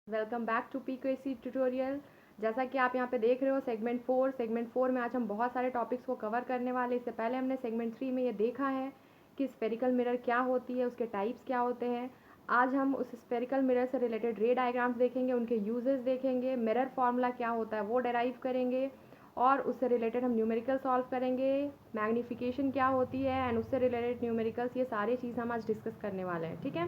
Welcome back to PQC tutorial. जैसा कि आप यहाँ पे देख रहे हो सेगमेंट 4 में आज हम बहुत सारे टॉपिक्स को कवर करने वाले। इससे पहले हमने सेगमेंट 3 में ये देखा है कि स्फेरिकल मिरर क्या होती है, उसके टाइप्स क्या होते हैं। आज हम उस स्फेरिकल मिरर से रिलेटेड रे डायग्राम्स देखेंगे, उनके यूजेस देखेंगे, मिरर फार्मूला क्या होता है वो डेराइव करेंगे और उससे रिलेटेड हम न्यूमेरिकल सॉल्व करेंगे, मैग्नीफिकेशन क्या होती है एंड उससे रिलेटेड न्यूमेरिकल्स, ये सारी चीज़ हम आज डिस्कस करने वाले हैं। ठीक है,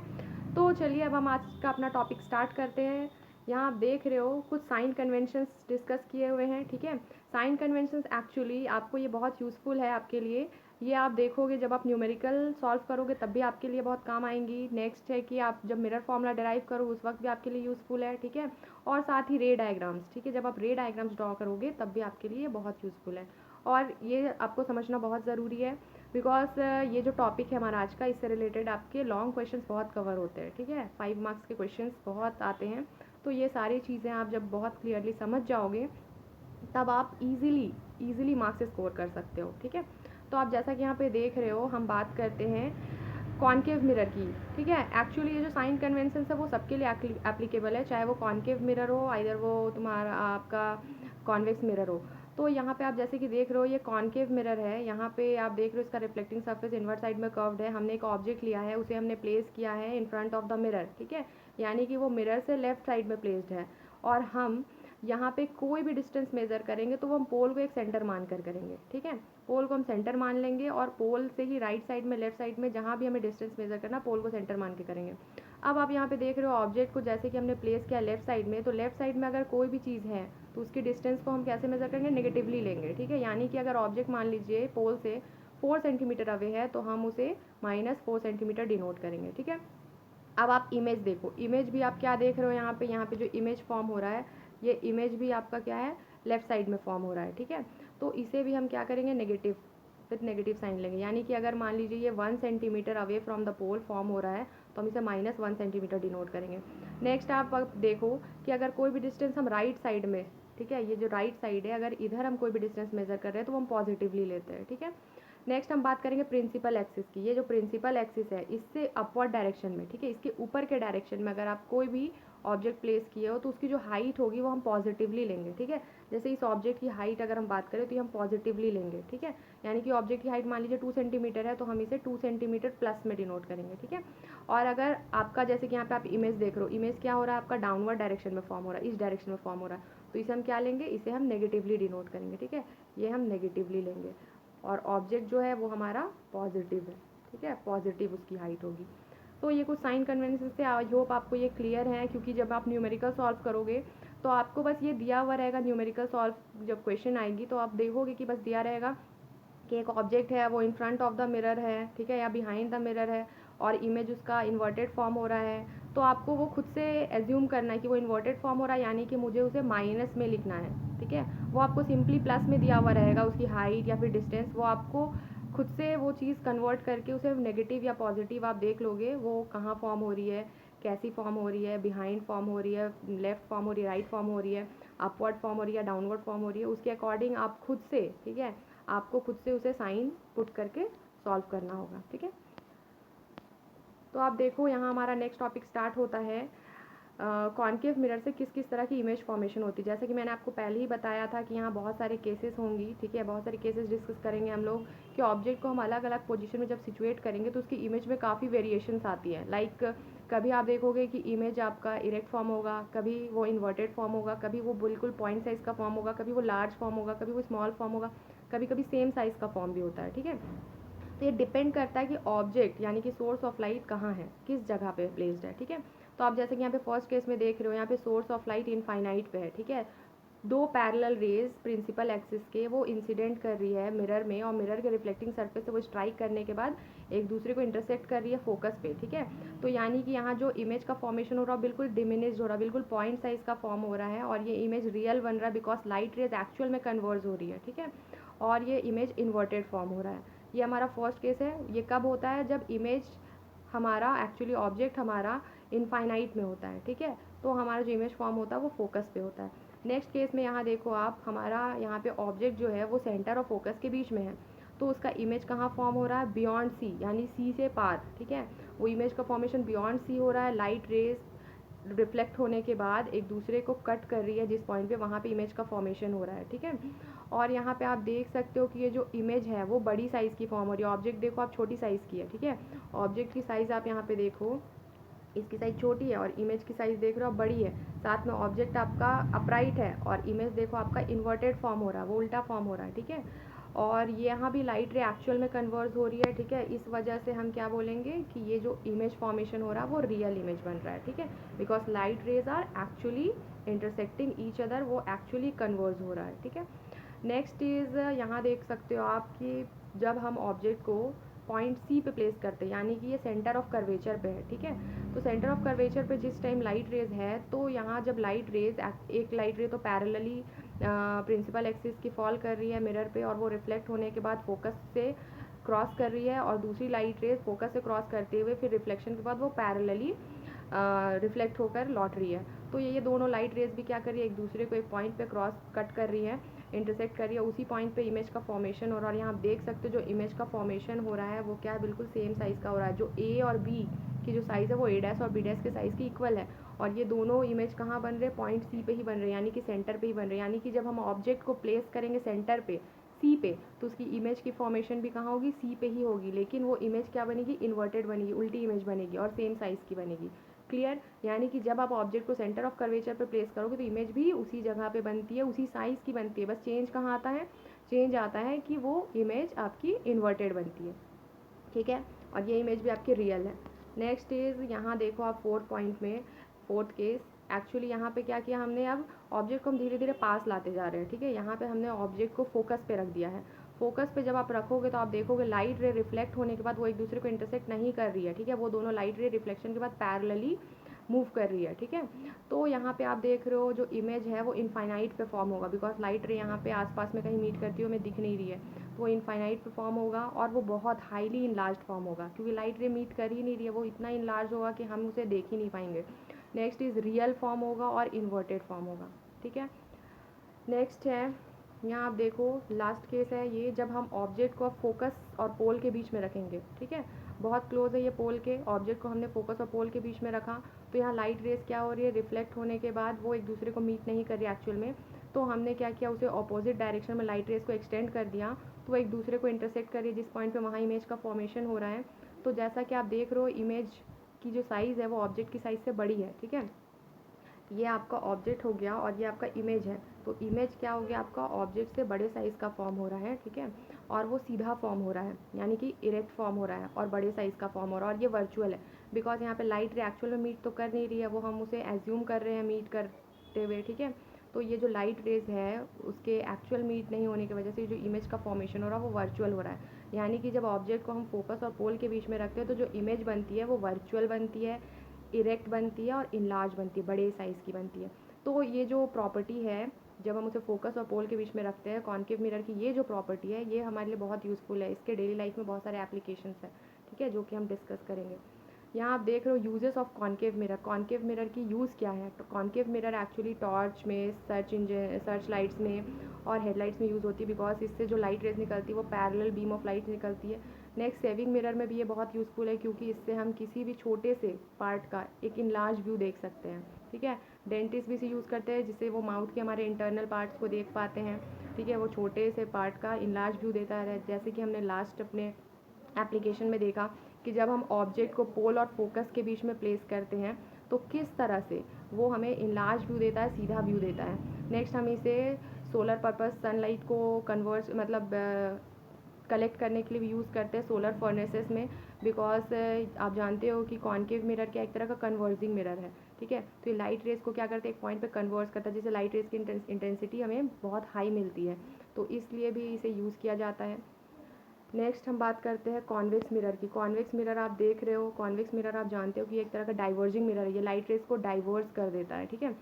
तो चलिए अब हम आज का अपना टॉपिक स्टार्ट करते हैं। यहाँ आप देख रहे हो कुछ साइन कन्वेंशंस डिस्कस किए हुए हैं। ठीक है, साइन कन्वेंशंस एक्चुअली आपको ये बहुत यूज़फुल है आपके लिए। ये आप देखोगे जब आप न्यूमेरिकल सॉल्व करोगे तब भी आपके लिए बहुत काम आएंगी। नेक्स्ट है कि आप जब मिरर फॉर्मूला डिराइव करो उस वक्त भी आपके लिए यूज़फुल है। ठीक है, और साथ ही रे डायग्राम्स। ठीक है, जब आप रे डायग्राम्स ड्रॉ करोगे तब भी आपके लिए बहुत यूज़फुल है और ये आपको समझना बहुत ज़रूरी है बिकॉज ये जो टॉपिक है हमारा आज का, इससे रिलेटेड आपके लॉन्ग क्वेश्चंस बहुत कवर होते हैं। ठीक है, 5 मार्क्स के क्वेश्चंस बहुत आते हैं। तो ये सारी चीज़ें आप जब बहुत क्लियरली समझ जाओगे तब आप इजीली मार्क्स स्कोर कर सकते हो। ठीक है, तो आप जैसा कि यहाँ पे देख रहे हो हम बात करते हैं कॉन्केव मिरर की। ठीक है, एक्चुअली ये जो साइन कन्वेंशन है वो सबके लिए एप्लीकेबल है, चाहे वो कॉन्केव मिरर हो, आइदर वो तुम्हारा आपका कॉन्वेक्स मिरर हो। तो यहाँ पे आप जैसे कि देख रहे हो ये कॉन्केव मिरर है। यहाँ पे आप देख रहे हो इसका रिफ्लेक्टिंग सरफेस इनवर्ट साइड में कर्व्ड है। हमने एक ऑब्जेक्ट लिया है, उसे हमने प्लेस किया है इन फ्रंट ऑफ द मिरर। ठीक है, यानी कि वो मिरर से लेफ्ट साइड में प्लेस्ड है और हम यहाँ पे कोई भी डिस्टेंस मेज़र करेंगे तो वो हम पोल को एक सेंटर मान कर करेंगे। ठीक है, पोल को हम सेंटर मान लेंगे और पोल से ही राइट साइड में, लेफ्ट साइड में, जहाँ भी हमें डिस्टेंस मेज़र करना पोल को सेंटर मान के करेंगे। अब आप यहाँ पे देख रहे हो ऑब्जेक्ट को जैसे कि हमने प्लेस किया लेफ्ट साइड में, तो लेफ्ट साइड में अगर कोई भी चीज़ है तो उसकी डिस्टेंस को हम कैसे मेज़र करेंगे, नेगेटिवली लेंगे। ठीक है, यानी कि अगर ऑब्जेक्ट मान लीजिए पोल से 4 सेंटीमीटर अवे है तो हम उसे -4 सेंटीमीटर डिनोट करेंगे। ठीक है, अब आप इमेज देखो, इमेज भी आप क्या देख रहे हो यहाँ पे जो इमेज फॉर्म हो रहा है, ये इमेज भी आपका क्या है, लेफ्ट साइड में फॉर्म हो रहा है। ठीक है, तो इसे भी हम क्या करेंगे, नेगेटिव विथ नेगेटिव साइन लेंगे। यानी कि अगर मान लीजिए ये 1 centimetre away from the pole form हो रहा है तो हम इसे -1 सेंटीमीटर डिनोट करेंगे। नेक्स्ट आप अब देखो कि अगर कोई भी डिस्टेंस हम राइट साइड में, ठीक है, ये जो राइट साइड है, अगर इधर हम कोई भी डिस्टेंस मेजर कर रहे हैं तो हम पॉजिटिवली लेते हैं। ठीक है, नेक्स्ट हम बात करेंगे प्रिंसिपल एक्सिस की। ये जो प्रिंसिपल एक्सिस है इससे अपवर्ड डायरेक्शन में, ठीक है, इसके ऊपर के डायरेक्शन में अगर आप कोई भी ऑब्जेक्ट प्लेस किए हो तो उसकी जो हाइट होगी वो हम पॉजिटिवली लेंगे। ठीक है, जैसे इस ऑब्जेक्ट की हाइट अगर हम बात करें तो ये हम पॉजिटिवली लेंगे। ठीक है, यानी कि ऑब्जेक्ट की हाइट मान लीजिए 2 सेंटीमीटर है तो हम इसे 2 सेंटीमीटर प्लस में डिनोट करेंगे। ठीक है, और अगर आपका जैसे कि यहाँ पे आप इमेज देख रहे हो, इमेज क्या हो रहा है आपका, डाउनवर्ड डायरेक्शन में फॉर्म हो रहा है, इस डायरेक्शन में फॉर्म हो रहा है, तो इसे हम क्या लेंगे, इसे हम नेगेटिवली डिनोट करेंगे। ठीक है, ये हम नेगेटिवली लेंगे और ऑब्जेक्ट जो है वो हमारा पॉजिटिव है। ठीक है, पॉजिटिव उसकी हाइट होगी। तो ये कुछ साइन कन्वेंशन से आई होप आपको ये क्लियर है, क्योंकि जब आप न्यूमेरिकल सॉल्व करोगे तो आपको बस ये दिया हुआ रहेगा। न्यूमेरिकल सॉल्व जब क्वेश्चन आएगी तो आप देखोगे कि बस दिया रहेगा कि एक ऑब्जेक्ट है वो इन फ्रंट ऑफ द मिरर है, ठीक है, या बिहाइंड द मिरर है और इमेज उसका इन्वर्टेड फॉर्म हो रहा है। तो आपको वो खुद से एज्यूम करना है कि वो इन्वर्टेड फॉर्म हो रहा है, यानी कि मुझे उसे माइनस में लिखना है। ठीक है, वो आपको सिंपली प्लस में दिया हुआ रहेगा उसकी हाइट या फिर डिस्टेंस, वो आपको खुद से वो चीज़ कन्वर्ट करके उसे नेगेटिव या पॉजिटिव आप देख लोगे वो कहाँ फॉर्म हो रही है, कैसी फॉर्म हो रही है, बिहाइंड फॉर्म हो रही है, लेफ्ट फॉर्म हो रही है, राइट फॉर्म हो रही है, अपवर्ड फॉर्म हो रही है, डाउनवर्ड फॉर्म हो रही है, उसके अकॉर्डिंग आप खुद से, ठीक है, आपको खुद से उसे साइन पुट करके सॉल्व करना होगा। ठीक है, तो आप देखो यहाँ हमारा नेक्स्ट टॉपिक स्टार्ट होता है कॉन्केव मिरर से किस किस तरह की इमेज फॉर्मेशन होती है। जैसे कि मैंने आपको पहले ही बताया था कि यहाँ बहुत सारे केसेस होंगी। ठीक है, बहुत सारे केसेस डिस्कस करेंगे हम लोग कि ऑब्जेक्ट को हम अलग अलग पोजीशन में जब सिचुएट करेंगे तो उसकी इमेज में काफ़ी वेरिएशंस आती है। लाइक कभी आप देखोगे कि इमेज आपका इरेक्ट फॉर्म होगा, कभी वो इन्वर्टेड फॉर्म होगा, कभी वो बिल्कुल पॉइंट साइज़ का फॉर्म होगा, कभी वो लार्ज फॉर्म होगा, कभी वो स्मॉल फॉर्म होगा, कभी कभी सेम साइज़ का फॉर्म भी होता है। ठीक है, तो ये डिपेंड करता है कि ऑब्जेक्ट यानी कि सोर्स ऑफ लाइट कहाँ है, किस जगह पे प्लेस्ड है। ठीक है, तो आप जैसे कि यहाँ पे फर्स्ट केस में देख रहे हो, यहाँ पे सोर्स ऑफ लाइट इनफाइनाइट पे है। ठीक है, दो पैरेलल रेज प्रिंसिपल एक्सिस के वो इंसिडेंट कर रही है मिरर में और मिरर के रिफ्लेक्टिंग सरफेस से वो स्ट्राइक करने के बाद एक दूसरे को इंटरसेक्ट कर रही है फोकस पे। ठीक है, तो यानी कि यहाँ जो इमेज का फॉर्मेशन हो रहा है बिल्कुल डिमिनिश्ड हो रहा है, बिल्कुल पॉइंट साइज का फॉर्म हो रहा है और ये इमेज रियल बन रहा है बिकॉज लाइट रेज एक्चुअल में कन्वर्ज हो रही है। ठीक है, और ये इमेज इन्वर्टेड फॉर्म हो रहा है। ये हमारा फर्स्ट केस है। ये कब होता है, जब इमेज हमारा एक्चुअली ऑब्जेक्ट हमारा इनफाइनाइट में होता है। ठीक है, तो हमारा जो इमेज फॉर्म होता है वो फोकस पे होता है। नेक्स्ट केस में यहाँ देखो आप, हमारा यहाँ पे ऑब्जेक्ट जो है वो सेंटर और फोकस के बीच में है, तो उसका इमेज कहाँ फॉर्म हो रहा है, बियॉन्ड सी, यानी सी से पार। ठीक है, वो इमेज का फॉर्मेशन बियॉन्ड सी हो रहा है। लाइट रेज रिफ्लेक्ट होने के बाद एक दूसरे को कट कर रही है जिस पॉइंट पे, वहाँ पे इमेज का फॉर्मेशन हो रहा है, ठीक है। और यहाँ पे आप देख सकते हो कि ये जो इमेज है वो बड़ी साइज़ की फॉर्म हो रही है, ऑब्जेक्ट देखो आप छोटी साइज़ की है, ठीक है। ऑब्जेक्ट की साइज़ आप यहाँ पे देखो, इसकी साइज़ छोटी है और इमेज की साइज़ देख रहे हो आप बड़ी है। साथ में ऑब्जेक्ट आपका अपराइट है और इमेज देखो आपका इन्वर्टेड फॉर्म हो रहा है, वो उल्टा फॉर्म हो रहा है, ठीक है। और ये यहाँ भी लाइट रे एक्चुअल में कन्वर्ज हो रही है, ठीक है। इस वजह से हम क्या बोलेंगे कि ये जो इमेज फॉर्मेशन हो रहा है वो रियल इमेज बन रहा है, ठीक है। Because light rays are actually intersecting each other, वो एक्चुअली कन्वर्ज हो रहा है, ठीक है। नेक्स्ट इज़ यहाँ देख सकते हो आप कि जब हम ऑब्जेक्ट को पॉइंट सी पे प्लेस करते हैं, यानी कि ये सेंटर ऑफ कर्वेचर पे है, ठीक है। तो सेंटर ऑफ कर्वेचर पे जिस टाइम लाइट रेज है, तो यहाँ जब लाइट रेज एक लाइट रे तो पैरेलली प्रिंसिपल एक्सिस की फॉल कर रही है मिरर पे, और वो रिफ्लेक्ट होने के बाद फोकस से क्रॉस कर रही है, और दूसरी लाइट रेज फोकस से क्रॉस करते हुए फिर रिफ्लेक्शन के बाद वो पैरेलली रिफ्लेक्ट होकर लौट रही है। तो ये दोनों लाइट रेज भी क्या कर रही है, एक दूसरे को एक पॉइंट पे क्रॉस कट कर रही है, इंटरसेक्ट कर रही है, उसी पॉइंट पे इमेज का फॉर्मेशन हो रहा है। और यहाँ आप देख सकते हो जो इमेज का फॉर्मेशन हो रहा है वो क्या है, बिल्कुल सेम साइज़ का हो रहा है। जो ए और बी की जो साइज़ है वो ए डैश और बी डैश के साइज़ की इक्वल है, और ये दोनों इमेज कहाँ बन रहे हैं, पॉइंट सी पे ही बन रहे हैं, यानी कि सेंटर पे ही बन रहे हैं। यानी कि जब हम ऑब्जेक्ट को प्लेस करेंगे सेंटर पे सी पे, तो उसकी इमेज की फॉर्मेशन भी कहाँ होगी, सी पे ही होगी, लेकिन वो इमेज क्या बनेगी, इन्वर्टेड बनेगी, उल्टी इमेज बनेगी और सेम साइज़ की बनेगी। क्लियर। यानी कि जब आप ऑब्जेक्ट को सेंटर ऑफ कर्वेचर पे प्लेस करोगे तो इमेज भी उसी जगह पे बनती है, उसी साइज़ की बनती है, बस चेंज कहाँ आता है, चेंज आता है कि वो इमेज आपकी इन्वर्टेड बनती है, ठीक है। और ये इमेज भी आपकी रियल है। नेक्स्ट इज़ यहाँ देखो आप फोर्थ पॉइंट में, फोर्थ केस, एक्चुअली यहाँ पे क्या किया हमने, अब ऑब्जेक्ट को हम धीरे धीरे पास लाते जा रहे हैं, ठीक है। यहाँ पे हमने ऑब्जेक्ट को फोकस पे रख दिया है। फोकस पे जब आप रखोगे तो आप देखोगे लाइट रे रिफ्लेक्ट होने के बाद वो एक दूसरे को इंटरसेक्ट नहीं कर रही है, ठीक है। वो दोनों लाइट रे रिफ्लेक्शन के बाद पैरेलली मूव कर रही है, ठीक है। तो यहाँ पे आप देख रहे हो जो इमेज है वो इनफाइनाइट पे फॉर्म होगा, बिकॉज लाइट रे यहाँ पे आसपास में कहीं मीट करती हुई हमें दिख नहीं रही है, तो वो इनफाइनाइट पे फॉर्म होगा और वो बहुत हाईली इनलार्ज फॉर्म होगा, क्योंकि लाइट रे मीट कर ही नहीं रही है, वो इतना इनलार्ज होगा कि हम उसे देख ही नहीं पाएंगे। नेक्स्ट इज़ रियल फॉर्म होगा और इन्वर्टेड फॉर्म होगा, ठीक है। नेक्स्ट है यहाँ आप देखो लास्ट केस है ये, जब हम ऑब्जेक्ट को फोकस और पोल के बीच में रखेंगे, ठीक है। बहुत क्लोज है ये पोल के, ऑब्जेक्ट को हमने फोकस और पोल के बीच में रखा, तो यहाँ लाइट रेस क्या हो रही है, रिफ्लेक्ट होने के बाद वो एक दूसरे को मीट नहीं कर रही एक्चुअल में, तो हमने क्या किया, उसे ऑपोजिट डायरेक्शन में लाइट रेस को एक्सटेंड कर दिया, तो वो एक दूसरे को इंटरसेक्ट कर रही है जिस पॉइंट पे, वहाँ इमेज का फॉर्मेशन हो रहा है। तो जैसा कि आप देख रहे हो इमेज की जो साइज़ है वो ऑब्जेक्ट की साइज़ से बड़ी है, ठीक है। ये आपका ऑब्जेक्ट हो गया और ये आपका इमेज है, तो इमेज क्या हो गया आपका, ऑब्जेक्ट से बड़े साइज़ का फॉर्म हो रहा है, ठीक है। और वो सीधा फॉर्म हो रहा है, यानी कि इरेक्ट फॉर्म हो रहा है और बड़े साइज़ का फॉर्म हो रहा है, और ये वर्चुअल है, बिकॉज यहाँ पे लाइट रे एक्चुअल में मीट तो कर नहीं रही है, वो हम उसे एज्यूम कर रहे हैं मीट करते हुए, ठीक है। तो ये जो लाइट रेज है उसके एक्चुअल मीट नहीं होने की वजह से जो इमेज का फॉर्मेशन हो रहा है वो वर्चुअल हो रहा है। यानी कि जब ऑब्जेक्ट को हम फोकस और पोल के बीच में रखते हैं तो जो इमेज बनती है वो वर्चुअल बनती है, इरेक्ट बनती है और इनलार्ज बनती है, बड़े साइज़ की बनती है। तो ये जो प्रॉपर्टी है जब हम उसे फोकस और पोल के बीच में रखते हैं कॉन्केव मिरर की, ये जो प्रॉपर्टी है ये हमारे लिए बहुत यूज़फुल है, इसके डेली लाइफ में बहुत सारे एप्लीकेशंस हैं, ठीक है, जो कि हम डिस्कस करेंगे। यहाँ आप देख रहे हो uses of concave mirror. Concave mirror की यूज़ क्या है, तो कॉन्केव मिरर एक्चुअली टॉर्च में, सर्च लाइट्स में और हेडलाइट्स में यूज़ होती है, बिकॉज इससे जो लाइट रेज निकलती है वो पैरेलल बीम ऑफ लाइट निकलती है। नेक्स्ट सेविंग मिरर में भी ये बहुत यूज़फुल है, क्योंकि इससे हम किसी भी छोटे से पार्ट का एक इनलार्ज व्यू देख सकते हैं, ठीक है। डेंटिस्ट भी इसे यूज़ करते हैं, जिससे वो माउथ के हमारे इंटरनल पार्ट्स को देख पाते हैं, ठीक है। वो छोटे से पार्ट का इनलार्ज व्यू देता है, जैसे कि हमने लास्ट अपने एप्लीकेशन में देखा कि जब हम ऑब्जेक्ट को पोल और फोकस के बीच में प्लेस करते हैं तो किस तरह से वो हमें इनलार्ज व्यू देता है, सीधा व्यू देता है। नेक्स्ट हम इसे सोलर पर्पस सनलाइट को कन्वर्ट मतलब कलेक्ट करने के लिए भी यूज़ करते हैं सोलर फर्नेसेस में, बिकॉज आप जानते हो कि कॉन्केव मिरर क्या एक तरह का कन्वर्जिंग मिरर है, ठीक है। तो ये लाइट रेज को क्या करते हैं, एक पॉइंट पे कन्वर्ट करता है, जैसे लाइट रेज की इंटेंसिटी हमें बहुत हाई मिलती है, तो इसलिए भी इसे यूज़ किया जाता है। नेक्स्ट हम बात करते हैं कॉन्वेक्स मिरर की। कॉन्वेक्स मिरर आप देख रहे हो, कॉन्वेक्स मिरर आप जानते हो कि एक तरह का डाइवर्जिंग मिरर है, ये लाइट रेज को डाइवर्स कर देता है, ठीक है।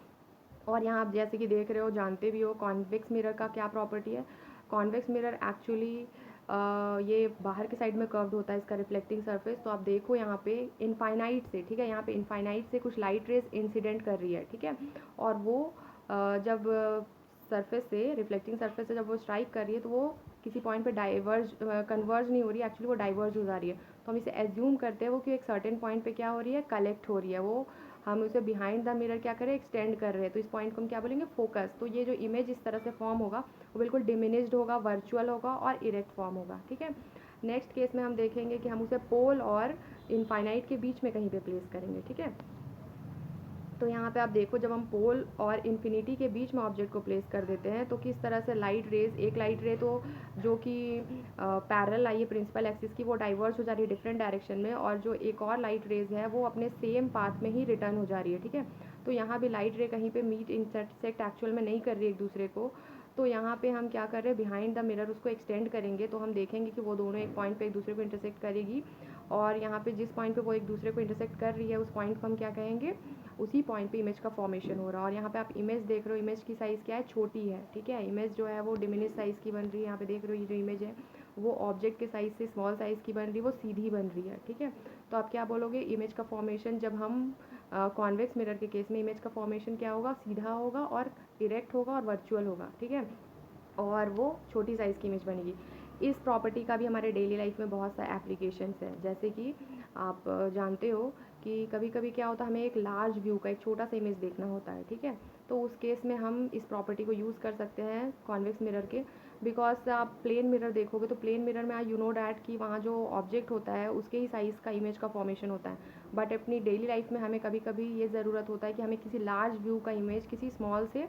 और यहाँ आप जैसे कि देख रहे हो, जानते भी हो कॉन्वेक्स मिरर का क्या प्रॉपर्टी है। कॉन्वेक्स मिरर एक्चुअली ये बाहर के साइड में कर्व्ड होता है इसका रिफ्लेक्टिंग सरफेस, तो आप देखो यहाँ पे इनफाइनाइट से, ठीक है, यहाँ पे इनफाइनाइट से कुछ लाइट रेज इंसिडेंट कर रही है, ठीक है। और वो जब सरफेस से, रिफ्लेक्टिंग सरफेस से जब वो स्ट्राइक कर रही है तो वो किसी पॉइंट पे डाइवर्ज कन्वर्ज नहीं हो रही है, एक्चुअली वो डाइवर्ज हो जा रही है, तो हम इसे एज्यूम करते हैं वो कि एक सर्टेन पॉइंट पे क्या हो रही है, कलेक्ट हो रही है, वो हम उसे बिहाइंड द मिरर क्या करें, एक्सटेंड कर रहे हैं, तो इस पॉइंट को हम क्या बोलेंगे, फोकस। तो ये जो इमेज इस तरह से फॉर्म होगा वो बिल्कुल डिमिनिश्ड होगा, वर्चुअल होगा और इरेक्ट फॉर्म होगा, ठीक है। नेक्स्ट केस में हम देखेंगे कि हम उसे पोल और इनफाइनाइट के बीच में कहीं पे प्लेस करेंगे, ठीक है। तो यहाँ पे आप देखो, जब हम पोल और इन्फिनिटी के बीच में ऑब्जेक्ट को प्लेस कर देते हैं तो किस तरह से लाइट रेज, एक लाइट रे तो जो कि पैरेलल आई है प्रिंसिपल एक्सिस की, वो डाइवर्स हो जा रही है डिफरेंट डायरेक्शन में, और जो एक और लाइट रेज है वो अपने सेम पाथ में ही रिटर्न हो जा रही है, ठीक है। तो यहाँ भी लाइट रे कहीं पे मीट इंटरसेक्ट एक्चुअल में नहीं कर रही एक दूसरे को। तो यहाँ पे हम क्या कर रहे हैं, बिहाइंड द मिरर उसको एक्सटेंड करेंगे तो हम देखेंगे कि वो दोनों एक पॉइंट पे एक दूसरे को इंटरसेक्ट करेगी, और यहाँ पे जिस पॉइंट पे वो एक दूसरे को इंटरसेक्ट कर रही है उस पॉइंट को हम क्या कहेंगे, उसी पॉइंट पे इमेज का फॉर्मेशन हो रहा है। और यहाँ पे आप इमेज देख रहे हो, इमेज की साइज़ क्या है, छोटी है, ठीक है। इमेज जो है वो डिमिनिश साइज़ की बन रही है। यहाँ पे देख रहे हो ये जो इमेज है वो ऑब्जेक्ट के साइज़ से स्मॉल साइज़ की बन रही है, वो सीधी बन रही है, ठीक है। तो आप क्या बोलोगे, इमेज का फॉर्मेशन जब हम कॉन्वेक्स मिरर के केस में इमेज का फॉर्मेशन क्या होगा, सीधा होगा और इरेक्ट होगा और वर्चुअल होगा, ठीक है, और वो छोटी साइज़ की इमेज बनेगी। इस प्रॉपर्टी का भी हमारे डेली लाइफ में बहुत सारे एप्लीकेशंस हैं, जैसे कि आप जानते हो कि कभी कभी क्या होता है, हमें एक लार्ज व्यू का एक छोटा सा इमेज देखना होता है, ठीक है। तो उस केस में हम इस प्रॉपर्टी को यूज़ कर सकते हैं कॉन्वेक्स मिरर के, बिकॉज आप प्लेन मिरर देखोगे तो प्लेन मिरर में यू नो डैट कि वहाँ जो ऑब्जेक्ट होता है उसके ही साइज़ का इमेज का फॉर्मेशन होता है। बट अपनी डेली लाइफ में हमें कभी कभी ये ज़रूरत होता है कि हमें किसी लार्ज व्यू का इमेज किसी स्मॉल से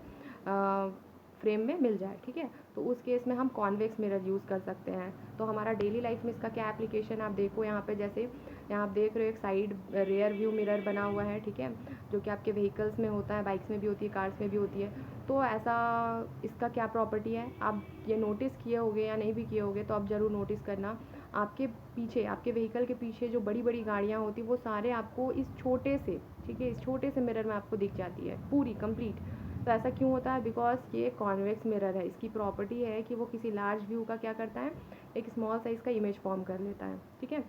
फ्रेम में मिल जाए, ठीक है। तो उस केस में हम कॉन्वेक्स मिरर यूज़ कर सकते हैं। तो हमारा डेली लाइफ में इसका क्या एप्लीकेशन, आप देखो यहाँ पे, जैसे यहाँ आप देख रहे हो एक साइड रेयर व्यू मिरर बना हुआ है, ठीक है, जो कि आपके व्हीकल्स में होता है, बाइक्स में भी होती है, कार्स में भी होती है। तो ऐसा इसका क्या प्रॉपर्टी है, आप ये नोटिस किए होगे या नहीं भी किए होगे तो आप ज़रूर नोटिस करना, आपके पीछे, आपके व्हीकल के पीछे जो बड़ी बड़ी गाड़ियाँ होती वो सारे आपको इस छोटे से, ठीक है, इस छोटे से मिरर में आपको दिख जाती है पूरी कंप्लीट। तो ऐसा क्यों होता है, बिकॉज ये कॉन्वेक्स मिरर है, इसकी प्रॉपर्टी है कि वो किसी लार्ज व्यू का क्या करता है, एक स्मॉल साइज़ का इमेज फॉर्म कर लेता है, ठीक है।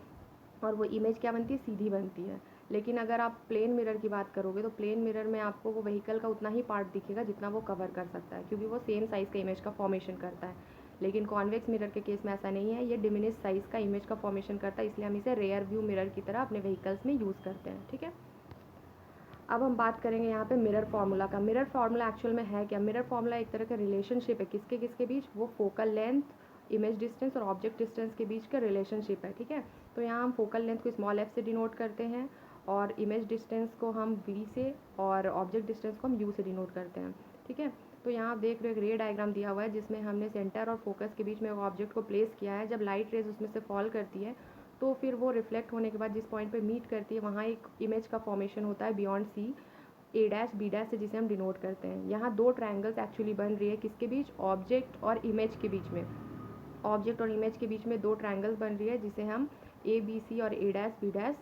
और वो इमेज क्या बनती है, सीधी बनती है। लेकिन अगर आप प्लेन मिरर की बात करोगे तो प्लेन मिरर में आपको वो व्हीकल का उतना ही पार्ट दिखेगा जितना वो कवर कर सकता है, क्योंकि वो सेम साइज़ का इमेज का फॉर्मेशन करता है। लेकिन कॉन्वेक्स मिरर के केस में ऐसा नहीं है, ये डिमिनिश साइज़ का इमेज का फॉर्मेशन करता है, इसलिए हम इसे रेयर व्यू मिरर की तरह अपने व्हीकल्स में यूज़ करते हैं, ठीक है। अब हम बात करेंगे यहाँ पे मिरर फार्मूला का। मिरर फार्मूला एक्चुअल में है क्या, मिरर फार्मूला एक तरह का रिलेशनशिप है, किसके किसके बीच, वो फोकल लेंथ, इमेज डिस्टेंस और ऑब्जेक्ट डिस्टेंस के बीच का रिलेशनशिप है, ठीक है। तो यहाँ हम फोकल लेंथ को स्मॉल एफ से डिनोट करते हैं, और इमेज डिस्टेंस को हम वी से, और ऑब्जेक्ट डिस्टेंस को हम यू से डिनोट करते हैं, ठीक है। तो यहाँ आप देख रहे हो एक रे डायग्राम दिया हुआ है जिसमें हमने सेंटर और फोकस के बीच में ऑब्जेक्ट को प्लेस किया है। जब लाइट रेज उसमें से फॉल करती है तो फिर वो रिफ्लेक्ट होने के बाद जिस पॉइंट पे मीट करती है वहाँ एक इमेज का फॉर्मेशन होता है बियॉन्ड सी, ए डैश बी डैश से, जिसे हम डिनोट करते हैं। यहाँ दो ट्रायंगल्स एक्चुअली बन रही है, किसके बीच, ऑब्जेक्ट और इमेज के बीच में। ऑब्जेक्ट और इमेज के बीच में दो ट्रायंगल्स बन रही है जिसे हम ए बी सी और ए डैश बी डैश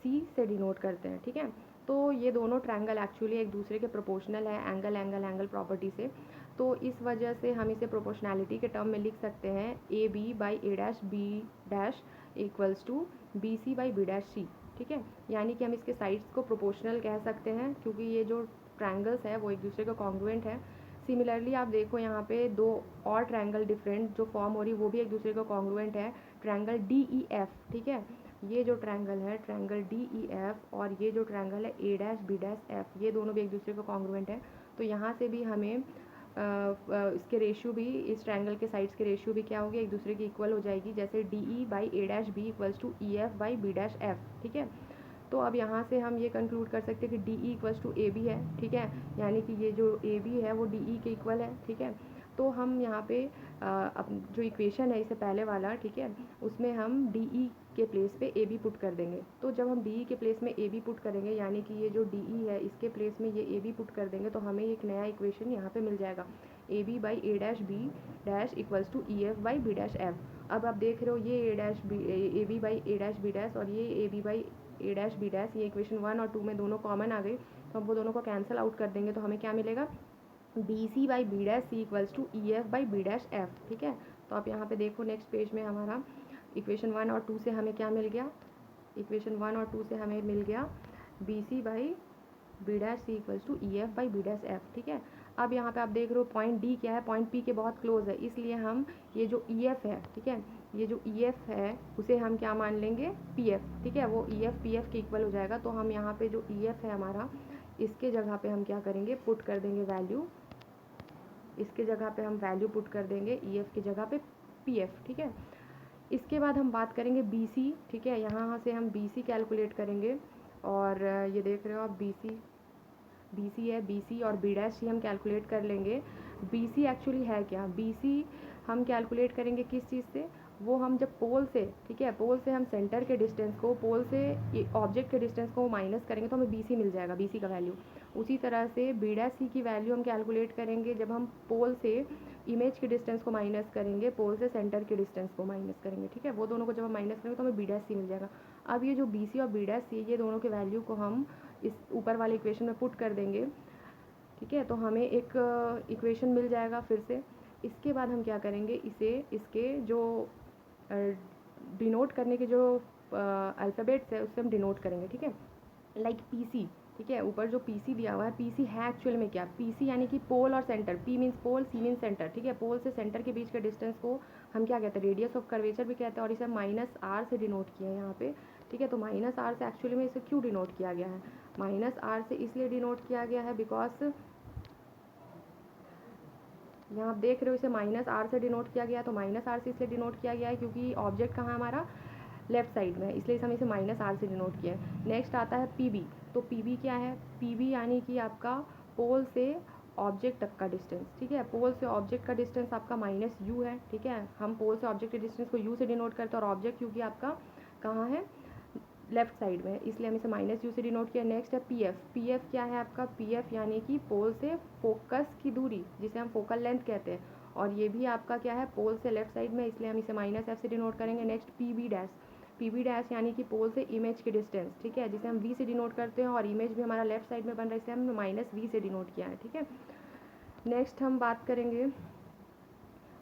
सी से डिनोट करते हैं, ठीक है। तो ये दोनों ट्रायंगल एक्चुअली एक दूसरे के प्रोपोर्शनल है एंगल एंगल एंगल प्रॉपर्टी से। तो इस वजह से हम इसे प्रोपोर्शनैलिटी के टर्म में लिख सकते हैं, A B by A dash B dash equals to B C by B dash C, ठीक है। यानी कि हम इसके साइड्स को प्रोपोर्शनल कह सकते हैं क्योंकि ये जो ट्रायंगल्स है वो एक दूसरे के कॉन्ग्रुएंट है। सिमिलरली आप देखो यहाँ पे दो और ट्रायंगल डिफरेंट जो फॉर्म हो रही है वो भी एक दूसरे को कॉन्ग्रुएंट है, ट्रायंगल डी ई एफ, ठीक है। ये जो ट्रायंगल है ट्रायंगल डी ई एफ और ये जो ट्रायंगल है ए डैश बी डैश एफ, ये दोनों भी एक दूसरे को कॉन्ग्रुएंट है। तो यहाँ से भी हमें इसके रेशियो भी, इस ट्रायंगल के साइड्स के रेशियो भी क्या होगी, एक दूसरे की इक्वल हो जाएगी, जैसे D E by A dash B equals to E F by B dash F, ठीक है। तो अब यहाँ से हम ये कंक्लूड कर सकते हैं कि D E equals to A B है, ठीक है, यानी कि ये जो ए बी है वो डी ई के इक्वल है, ठीक है। तो हम यहाँ पे अब जो इक्वेशन है इससे पहले वाला, ठीक है, उसमें हम डी ई के प्लेस पे ए बी पुट कर देंगे। तो जब हम डी ई के प्लेस में ए बी पुट करेंगे, यानी कि ये जो डी ई है इसके प्लेस में ये ए बी पुट कर देंगे, तो हमें एक नया इक्वेशन यहाँ पे मिल जाएगा, A B by A dash B dash equals to E F by B dash F. अब आप देख रहे हो ये A B by A dash B dash और ये A B by A dash B dash, ये इक्वेशन 1 और 2 में दोनों कॉमन आ गई, तो हम वो दोनों को कैंसिल आउट कर देंगे, तो हमें क्या मिलेगा, B C by B dash C equals to E F by B dash F, ठीक है। तो आप यहाँ पे देखो नेक्स्ट पेज में हमारा इक्वेशन 1 और 2 से हमें क्या मिल गया, इक्वेशन 1 और 2 से हमें मिल गया B C by B dash C equals to E F by B dash F, ठीक है। अब यहाँ पे आप देख रहे हो पॉइंट डी क्या है, पॉइंट पी के बहुत क्लोज है, इसलिए हम ये जो ई एफ है, ठीक है, ये जो ई एफ है उसे हम क्या मान लेंगे, पी एफ, ठीक है, वो ई एफ पी एफ के इक्वल हो जाएगा। तो हम यहाँ पे जो ई एफ है हमारा, इसके जगह पे हम क्या करेंगे, पुट कर देंगे वैल्यू, इसके जगह पे हम वैल्यू पुट कर देंगे ई एफ की जगह पे पी एफ, ठीक है। इसके बाद हम बात करेंगे बी सी, ठीक है, यहाँ से हम बी सी कैलकुलेट करेंगे, और ये देख रहे हो आप बी सी है, बी सी और बी डैश सी हम कैलकुलेट कर लेंगे। बी सी एक्चुअली है क्या, बी सी हम कैलकुलेट करेंगे किस चीज़ से, वो हम जब पोल से, ठीक है, पोल से हम सेंटर के डिस्टेंस को, पोल से ऑब्जेक्ट के डिस्टेंस को माइनस करेंगे तो हमें बी सी मिल जाएगा, बी सी का वैल्यू। उसी तरह से बी डैश सी की वैल्यू हम कैलकुलेट करेंगे जब हम पोल से इमेज के डिस्टेंस को माइनस करेंगे, पोल से सेंटर के डिस्टेंस को माइनस करेंगे, ठीक है, वो दोनों को जब हम माइनस करेंगे तो हमें बी डैश सी मिल जाएगा। अब ये जो बी सी और बी डैश सी, ये दोनों के वैल्यू को हम इस ऊपर वाले इक्वेशन में पुट कर देंगे, ठीक है, तो हमें एक इक्वेशन मिल जाएगा फिर से। इसके बाद हम क्या करेंगे, इसे इसके जो डिनोट करने के जो अल्फ़ाबेट्स है उससे हम डिनोट करेंगे, ठीक है, लाइक पी सी, ठीक है, ऊपर जो पी सी दिया हुआ है, पी सी है एक्चुअल में क्या, पी सी यानी कि पोल और सेंटर, पी मीन्स पोल, सी मीन्स सेंटर, ठीक है, पोल से सेंटर के बीच के डिस्टेंस को हम क्या कहते हैं, रेडियस ऑफ कर्वेचर भी कहते हैं, और इसे हम माइनस आर से डिनोट किया है यहाँ पे, ठीक है। तो माइनस आर से एक्चुअली में इसे क्यों डिनोट किया गया है, माइनस आर से इसलिए डिनोट किया गया है बिकॉज यहाँ आप देख रहे हो इसे माइनस आर से डिनोट किया गया, तो माइनस आर से इसलिए डिनोट किया गया है क्योंकि ऑब्जेक्ट कहाँ हमारा लेफ्ट साइड में है, इसलिए हम इसे माइनस आर से डिनोट किया है। नेक्स्ट आता है पी बी, तो पी बी क्या है, पी बी यानी कि आपका पोल से ऑब्जेक्ट तक का डिस्टेंस, ठीक है, पोल से ऑब्जेक्ट का डिस्टेंस आपका माइनस यू है, ठीक है, हम पोल से ऑब्जेक्ट के डिस्टेंस को यू से डिनोट करते हैं, और ऑब्जेक्ट क्योंकि आपका कहाँ है, लेफ्ट साइड में, इसलिए हम इसे माइनस यू से डिनोट किया। नेक्स्ट है पी एफ, पी एफ क्या है आपका, पी एफ यानी कि पोल से फोकस की दूरी, जिसे हम फोकल लेंथ कहते हैं, और ये भी आपका क्या है, पोल से लेफ्ट साइड में, इसलिए हम इसे माइनस एफ से डिनोट करेंगे। Next P B dash, P B dash यानी कि पोल से इमेज की डिस्टेंस, ठीक है, जिसे हम वी से डिनोट करते हैं, और इमेज भी हमारा लेफ्ट साइड में बन रहा है, इसलिए हमने माइनस वी से डिनोट किया है, ठीक है। नेक्स्ट हम बात करेंगे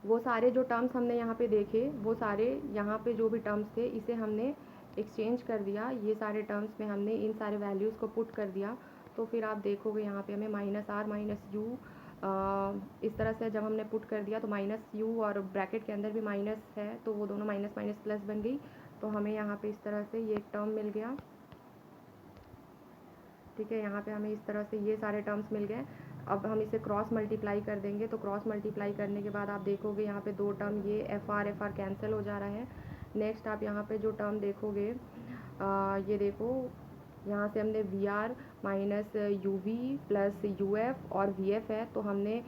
वो सारे जो टर्म्स हमने यहाँ पे देखे, वो सारे यहाँ पे जो भी टर्म्स थे इसे हमने एक्सचेंज कर दिया, ये सारे टर्म्स में हमने इन सारे वैल्यूज़ को पुट कर दिया, तो फिर आप देखोगे यहाँ पे हमें माइनस आर माइनस यू, इस तरह से जब हमने पुट कर दिया तो माइनस यू और ब्रैकेट के अंदर भी माइनस है, तो वो दोनों माइनस माइनस प्लस बन गई, तो हमें यहाँ पे इस तरह से ये एक टर्म मिल गया, ठीक है, यहाँ पे हमें इस तरह से ये सारे टर्म्स मिल गए। अब हम इसे क्रॉस मल्टीप्लाई कर देंगे, तो क्रॉस मल्टीप्लाई करने के बाद आप देखोगे यहाँ पे दो टर्म ये एफ आर कैंसिल हो जा रहा है। नेक्स्ट आप यहाँ पे जो टर्म देखोगे, ये देखो, यहाँ से हमने V R minus U V plus U F और वी एफ है, तो हमने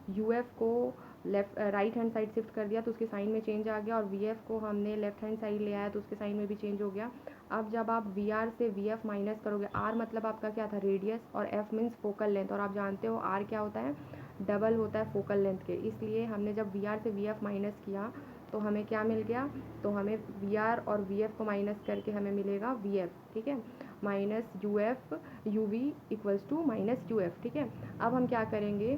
यू एफ को राइट हैंड साइड शिफ्ट कर दिया तो उसके साइन में चेंज आ गया, और वी एफ को हमने लेफ्ट हैंड साइड ले आया तो उसके साइन में भी चेंज हो गया। अब जब आप वी आर से वी एफ माइनस करोगे, आर मतलब आपका क्या था, रेडियस, और एफ मीन्स फोकल लेंथ, और आप जानते हो आर क्या होता है, डबल होता है फोकल लेंथ के, इसलिए हमने जब वी आर से वी एफ माइनस किया तो हमें क्या मिल गया, तो हमें वी आर और वी एफ को माइनस करके हमें मिलेगा वी एफ, ठीक है, minus U F U V equals to minus U F, ठीक है। अब हम क्या करेंगे,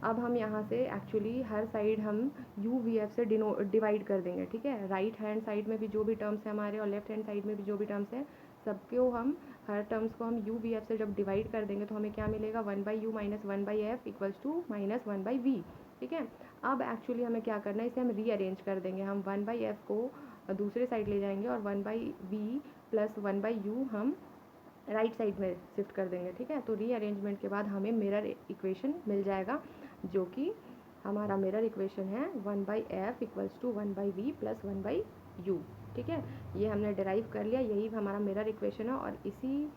अब हम यहाँ से एक्चुअली हर साइड हम यू वी एफ से डिवाइड कर देंगे, ठीक है, राइट हैंड साइड में भी जो भी टर्म्स हैं हमारे और लेफ्ट हैंड साइड में भी जो भी टर्म्स हैं, सबको हम हर टर्म्स को हम यू वी एफ से जब डिवाइड कर देंगे तो हमें क्या मिलेगा, one by U minus one by F equals to minus one by V, ठीक है। अब एक्चुअली हमें क्या करना है, इसे हम रीअरेंज कर देंगे, हम वन बाई एफ को दूसरे साइड ले जाएंगे और one by V plus one by U हम राइट साइड में शिफ्ट कर देंगे, ठीक है। तो रीअरेंजमेंट के बाद हमें मिरर इक्वेशन मिल जाएगा, जो कि हमारा मिरर इक्वेशन है one by F equals to one by V plus one by U, ठीक है। ये हमने डिराइव कर लिया, यही हमारा मिरर इक्वेशन है, और इसी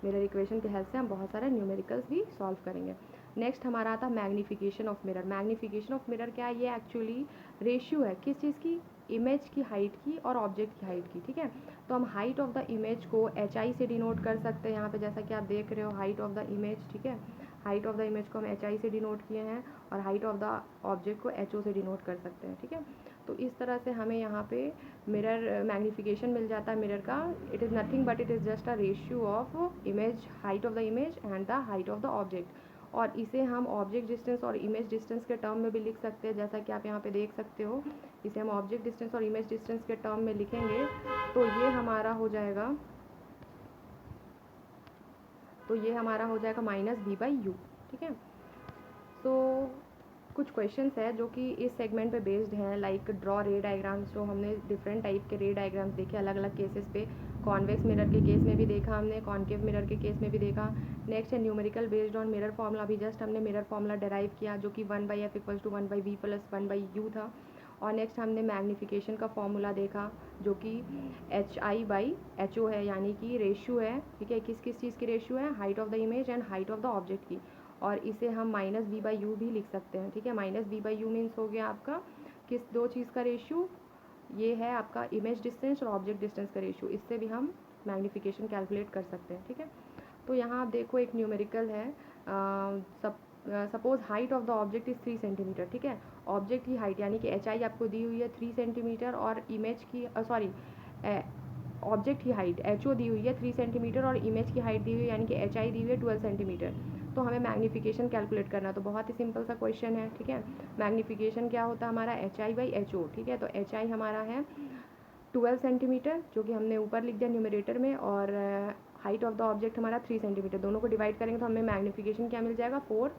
मिरर इक्वेशन के हेल्प से हम बहुत सारे न्यूमेरिकल्स भी सॉल्व करेंगे। नेक्स्ट हमारा आता है magnification of mirror. Magnification of mirror क्या है, ये एक्चुअली रेशियो है किस चीज़ की, इमेज की हाइट की और ऑब्जेक्ट की हाइट की, ठीक है। तो हम हाइट ऑफ द इमेज को एच आई से डिनोट कर सकते हैं, यहाँ पे जैसा कि आप देख रहे हो हाइट ऑफ द इमेज, ठीक है, हाइट ऑफ द इमेज को हम एच आई से डिनोट किए हैं, और हाइट ऑफ द ऑब्जेक्ट को एच ओ से डिनोट कर सकते हैं, ठीक है। तो इस तरह से हमें यहाँ पे मिरर मैग्नीफिकेशन मिल जाता है मिरर का, it is nothing but it is just a ratio of image, height of the image and the height of the object, और इसे हम ऑब्जेक्ट डिस्टेंस और इमेज डिस्टेंस के टर्म में भी लिख सकते हैं, जैसा कि आप यहाँ पे देख सकते हो, इसे हम ऑब्जेक्ट डिस्टेंस और इमेज डिस्टेंस के टर्म में लिखेंगे तो ये हमारा हो जाएगा तो ये हमारा हो जाएगा -v/u, ठीक है। सो कुछ क्वेश्चंस है जो कि इस सेगमेंट पे बेस्ड हैं, लाइक ड्रॉ रे डायग्राम्स, जो हमने डिफरेंट टाइप के रे डायग्राम्स देखे अलग अलग केसेस पे। कॉन्वेक्स मिरर के केस में भी देखा हमने, कॉन्केव मिरर के केस में भी देखा। नेक्स्ट है numerical based on mirror formula, अभी जस्ट हमने मिरर फार्मूला डेराइव किया जो कि 1/f = 1/v + 1/u था। और नेक्स्ट हमने मैग्नीफिकेशन का फॉर्मूला देखा जो कि HI/HO है, यानी कि रेशियो है, ठीक है। किस किस चीज़ की रेशियो है? Height of the image and height of the object की। और इसे हम -v/u भी लिख सकते हैं, ठीक है। -v/u मीन्स हो गया आपका किस दो चीज़ का रेशियो? ये है आपका इमेज डिस्टेंस और ऑब्जेक्ट डिस्टेंस का रेशियो। इससे भी हम मैग्नीफिकेशन कैलकुलेट कर सकते हैं, ठीक है। तो यहाँ आप देखो एक न्यूमेरिकल है, suppose height of the object is 3 centimetre, ठीक है। ऑब्जेक्ट की हाइट यानी कि HI आपको दी हुई है 3 सेंटीमीटर और इमेज की ऑब्जेक्ट की हाइट HO दी हुई है 3 सेंटीमीटर और इमेज की हाइट दी हुई है यानी कि HI दी हुई है 12 सेंटीमीटर। तो हमें मैग्नीफिकेशन कैलकुलेट करना, तो बहुत ही सिंपल सा क्वेश्चन है, ठीक है। मैग्नीफिकेशन क्या होता है हमारा? HI/HO, ठीक है। तो HI हमारा है 12 सेंटीमीटर जो कि हमने ऊपर लिख दिया न्यूमरेटर में, और हाइट ऑफ द ऑब्जेक्ट हमारा 3 सेंटीमीटर। दोनों को डिवाइड करेंगे तो हमें मैग्नीफिकेशन क्या मिल जाएगा? 4,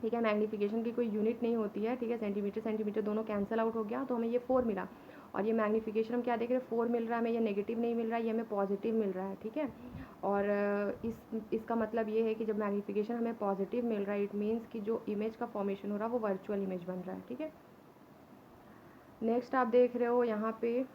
ठीक है। मैग्नीफिकेशन की कोई यूनिट नहीं होती है, ठीक है। सेंटीमीटर सेंटीमीटर दोनों कैंसिल आउट हो गया तो हमें ये 4 मिला। और ये मैग्नीफिकेशन हम क्या देख रहे हैं? 4 मिल रहा है हमें, ये नेगेटिव नहीं मिल रहा है, ये हमें पॉजिटिव मिल रहा है, ठीक है। और इसका मतलब ये है कि जब मैग्नीफिकेशन हमें पॉजिटिव मिल रहा है इट मीन्स कि जो इमेज का फॉर्मेशन हो रहा है वो वर्चुअल इमेज बन रहा है, ठीक है। नेक्स्ट आप देख रहे हो यहाँ पे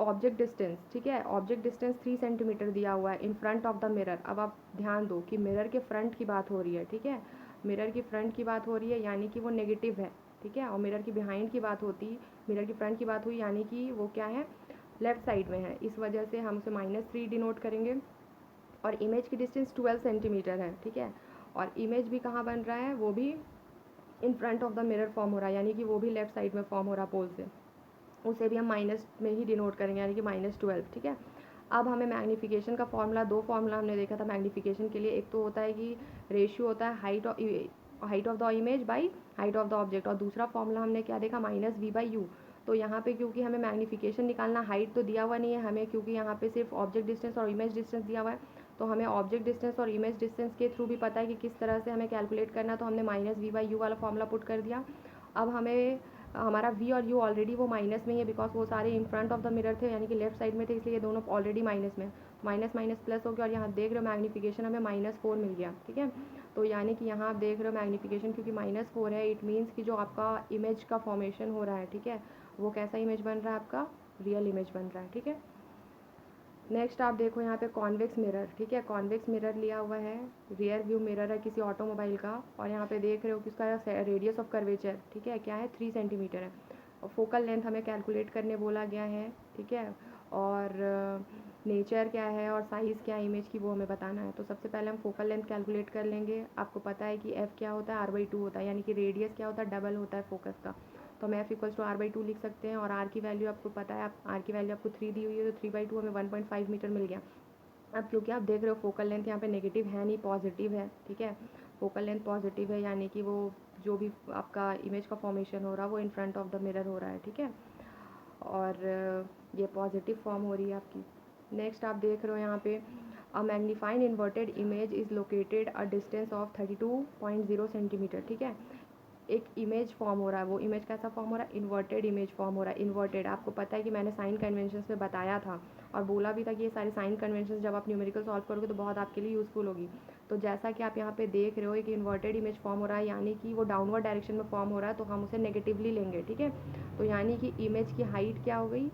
ऑब्जेक्ट डिस्टेंस, ठीक है। ऑब्जेक्ट डिस्टेंस 3 सेंटीमीटर दिया हुआ है इन फ्रंट ऑफ द मिरर। अब आप ध्यान दो कि मिरर के फ्रंट की बात हो रही है, ठीक है। मिरर की फ्रंट की बात हो रही है यानी कि वो नेगेटिव है, ठीक है। और मिरर की बिहाइंड की बात होती, मिरर की फ्रंट की बात हुई यानी कि वो क्या है? लेफ्ट साइड में है। इस वजह से हम उसे -3 डिनोट करेंगे। और इमेज की डिस्टेंस 12 सेंटीमीटर है, ठीक है। और इमेज भी कहाँ बन रहा है? वो भी इन front of the mirror form हो रहा है, यानी कि वो भी लेफ्ट साइड में फॉर्म हो रहा पोल से। उसे भी हम माइनस में ही डिनोट करेंगे यानी कि -12, ठीक है। अब हमें मैग्नीफिकेशन का फॉर्मूला, दो फार्मूला हमने देखा था मैग्नीफिकेशन के लिए। एक तो होता है कि रेशियो होता है height of the image by height of the object, और दूसरा फॉर्मूला हमने क्या देखा? -v/u। तो यहाँ पे क्योंकि हमें मैग्नीफिकेशन निकालना, हाइट तो दिया हुआ नहीं है हमें, क्योंकि यहाँ पे सिर्फ ऑब्जेक्ट डिस्टेंस और इमेज डिस्टेंस दिया हुआ है। तो हमें ऑब्जेक्ट डिस्टेंस और इमेज डिस्टेंस के थ्रू भी पता है कि किस तरह से हमें कैलकुलेट करना, तो हमने -v/u वाला फॉर्मूला पुट कर दिया। अब हमें हमारा v और u ऑलरेडी वो माइनस में ही है बिकॉज वो सारे इन फ्रंट ऑफ द मिरर थे यानी कि लेफ्ट साइड में थे, इसलिए ये दोनों ऑलरेडी माइनस में। माइनस माइनस प्लस हो गया और यहाँ देख रहे हो मैग्नीफिकेशन हमें -4 मिल गया, ठीक है। तो यानी कि यहाँ आप देख रहे हो मैग्नीफिकेशन क्योंकि -4 है इट मीन्स कि जो आपका इमेज का फॉर्मेशन हो रहा है, ठीक है, वो कैसा इमेज बन रहा है? आपका रियल इमेज बन रहा है, ठीक है। नेक्स्ट आप देखो यहाँ पे कॉन्वेक्स मिरर, ठीक है। कॉन्वेक्स मिरर लिया हुआ है, रियर व्यू मिरर है किसी ऑटोमोबाइल का, और यहाँ पे देख रहे हो कि उसका रेडियस ऑफ कर्वेचर, ठीक है, क्या है? 3 सेंटीमीटर है। और फोकल लेंथ हमें कैलकुलेट करने बोला गया है, ठीक है। और नेचर क्या है और साइज़ क्या है इमेज की वो हमें बताना है। तो सबसे पहले हम फोकल लेंथ कैलकुलेट कर लेंगे। आपको पता है कि f क्या होता है? r/2 होता है, यानी कि रेडियस क्या होता है? डबल होता है फोकस का। तो हम f = r/2 लिख सकते हैं। और r की वैल्यू आपको पता है, आप r की वैल्यू आपको 3 दी हुई है, तो 3/2 हमें 1.5 मीटर मिल गया। अब क्योंकि आप देख रहे हो फोकल लेंथ यहाँ पे नेगेटिव है नहीं, पॉजिटिव है, ठीक है। फोकल लेंथ पॉजिटिव है यानी कि वो जो भी आपका इमेज का फॉर्मेशन हो रहा है वो इन फ्रंट ऑफ द मिरर हो रहा है, ठीक है। और ये पॉजिटिव फॉर्म हो रही है आपकी। नेक्स्ट आप देख रहे हो यहाँ पे a magnified inverted image is located a distance of 32.0 centimetre, ठीक है। एक इमेज फॉर्म हो रहा है, वो इमेज कैसा फॉर्म हो रहा है? इन्वर्टेड इमेज फॉर्म हो रहा है। इन्वर्टेड आपको पता है कि मैंने साइन कन्वेंशंस में बताया था और बोला भी था कि ये सारे साइन कन्वेंशंस जब आप न्यूमेरिकल सॉल्व करोगे तो बहुत आपके लिए यूज़फुल होगी। तो जैसा कि आप यहाँ पे देख रहे हो एक इन्वर्टेड इमेज फॉर्म हो रहा है यानी कि वो डाउनवर्ड डायरेक्शन में फॉर्म हो रहा है, तो हम उसे नेगेटिवली लेंगे, ठीक है। तो यानी कि इमेज की हाइट क्या हो गई?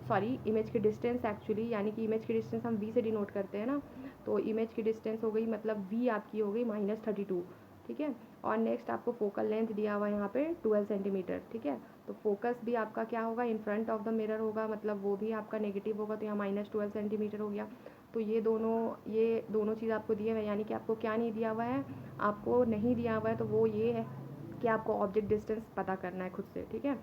सॉरी, इमेज की डिस्टेंस एक्चुअली, यानी कि इमेज की डिस्टेंस हम v से डिनोट करते हैं ना, तो इमेज की डिस्टेंस हो गई मतलब v आपकी हो गई -32, ठीक है। और नेक्स्ट आपको फोकल लेंथ दिया हुआ है यहाँ पे 12 सेंटीमीटर, ठीक है। तो फोकस भी आपका क्या होगा? इन फ्रंट ऑफ द मिरर होगा, मतलब वो भी आपका नेगेटिव होगा, तो यहाँ -12 सेंटीमीटर हो गया। तो ये दोनों चीज़ आपको दिए हुए हैं, यानी कि आपको क्या नहीं दिया हुआ है? आपको नहीं दिया हुआ है तो वो ये है कि आपको ऑब्जेक्ट डिस्टेंस पता करना है खुद से, ठीक है।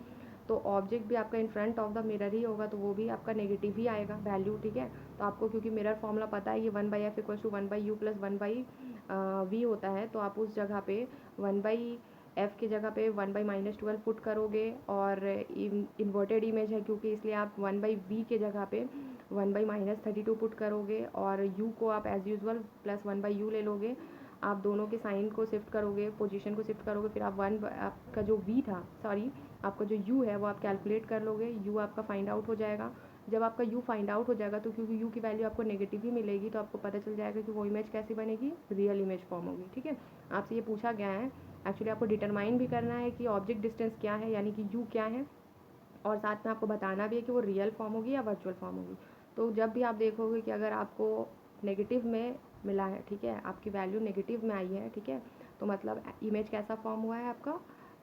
तो ऑब्जेक्ट भी आपका in front of the mirror ही होगा, तो वो भी आपका नेगेटिव ही आएगा वैल्यू, ठीक है। तो आपको क्योंकि मिरर फॉर्मूला पता है कि 1/f = 1/u + 1/v होता है, तो आप उस जगह पे 1/f की जगह पे 1/-12 पुट करोगे, और इन्वर्टेड इमेज है क्योंकि इसलिए आप 1/v की जगह पे 1/-32 पुट करोगे और u को आप एज़ यूजुअल +1/u ले लोगे। आप दोनों के साइन को शिफ्ट करोगे, पोजीशन को शिफ्ट करोगे, फिर आप आपका जो v था, सॉरी आपका जो u है वो आप कैलकुलेट कर लोगे, u आपका फाइंड आउट हो जाएगा। जब आपका u फाइंड आउट हो जाएगा तो क्योंकि u की वैल्यू आपको नेगेटिव ही मिलेगी तो आपको पता चल जाएगा कि वो इमेज कैसी बनेगी, रियल इमेज फॉर्म होगी। ठीक है, आपसे ये पूछा गया है। एक्चुअली आपको डिटरमाइन भी करना है कि ऑब्जेक्ट डिस्टेंस क्या है, यानी कि u क्या है, और साथ में आपको बताना भी है कि वो रियल फॉर्म होगी या वर्चुअल फॉर्म होगी। तो जब भी आप देखोगे कि अगर आपको नेगेटिव में मिला है, ठीक है, आपकी वैल्यू नेगेटिव में आई है, ठीक है, तो मतलब इमेज कैसा फॉर्म हुआ है, आपका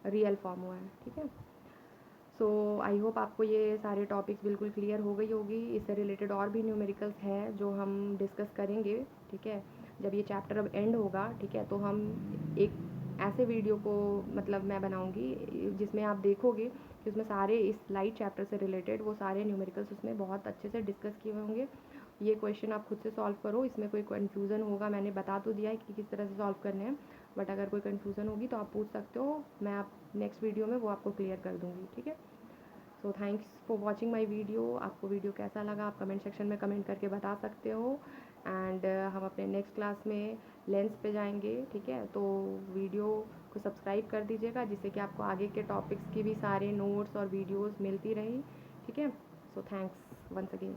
रियल फॉर्म हुआ है। ठीक है, सो आई होप आपको ये सारे टॉपिक्स बिल्कुल क्लियर हो गई होगी। इससे रिलेटेड और भी न्यूमेरिकल्स हैं जो हम डिस्कस करेंगे। ठीक है, जब ये चैप्टर अब एंड होगा, ठीक है, तो हम एक ऐसे वीडियो को मतलब मैं बनाऊंगी जिसमें आप देखोगे कि उसमें सारे इस लाइट चैप्टर से रिलेटेड वो सारे न्यूमेरिकल्स उसमें बहुत अच्छे से डिस्कस किए हुए होंगे। ये क्वेश्चन आप खुद से सॉल्व करो, इसमें कोई कन्फ्यूज़न होगा मैंने बता तो दिया है कि किस तरह से सॉल्व करने हैं, बट अगर कोई कन्फ्यूज़न होगी तो आप पूछ सकते हो, मैं आप नेक्स्ट वीडियो में वो आपको क्लियर कर दूँगी। ठीक है, so thanks for watching my video. आपको वीडियो कैसा लगा आप कमेंट सेक्शन में कमेंट करके बता सकते हो। एंड हम अपने नेक्स्ट क्लास में लेंस पे जाएंगे। ठीक है, तो वीडियो को सब्सक्राइब कर दीजिएगा जिससे कि आपको आगे के टॉपिक्स की भी सारे नोट्स और वीडियोस मिलती रही। ठीक है, सो थैंक्स वंस अगेन।